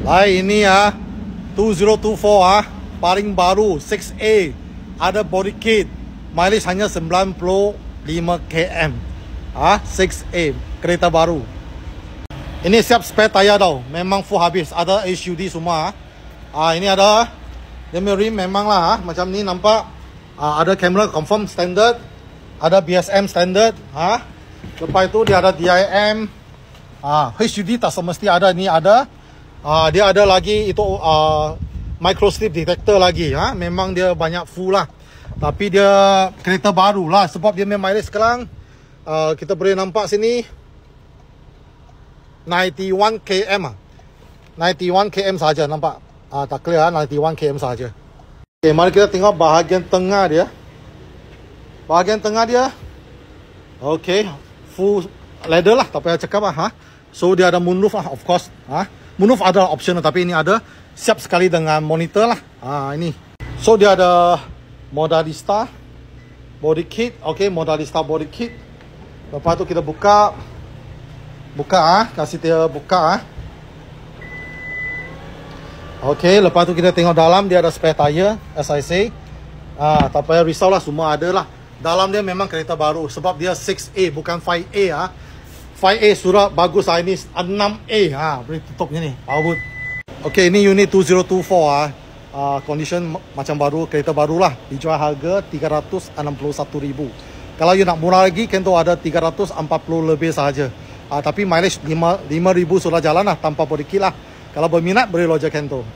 Lai ini ya 2024 paling baru 6A, ada body kit, mileage hanya 95 km. 6A kereta baru. Ini siap spare tayar tau, memang full habis, ada HUD semua. Ini ada dia rim memang lah, macam ni nampak. Ada kamera confirm standard, ada BSM standard. Lepas itu dia ada DIM. HUD tak semesti ada, ni ada. Dia ada lagi itu microslip detector lagi. Memang dia banyak full lah. Tapi dia kereta baru lah, sebab dia memang mileage sekarang kita boleh nampak sini 91 km. 91 km saja nampak. Tak clear 91 km saja. Okay, mari kita tengok bahagian tengah dia. Bahagian tengah dia okay, full leather lah, tak payah cakap lah. So dia ada moonroof lah, of course. Moonroof ada optional, tapi ini ada siap sekali dengan monitor lah. Ini. So dia ada Modalista body kit. Okay, Modalista body kit. Lepas tu kita buka. Kasih dia buka. Okay, lepas tu kita tengok dalam, dia ada spare tire, as I say. Tak payah risau lah, semua ada lah. Dalam dia memang kereta baru, sebab dia 6A bukan 5A. 5A surat bagus lah, ini 6A. Boleh tutup ni, power. Okay, ini unit 2024 condition macam baru, kereta baru lah. Dijual harga 361,000. Kalau you nak murah lagi, Kento ada 340 lebih sahaja. Tapi mileage 5,000 sudah jalan lah, tanpa body kit lah. Kalau berminat, boleh lojak Kento.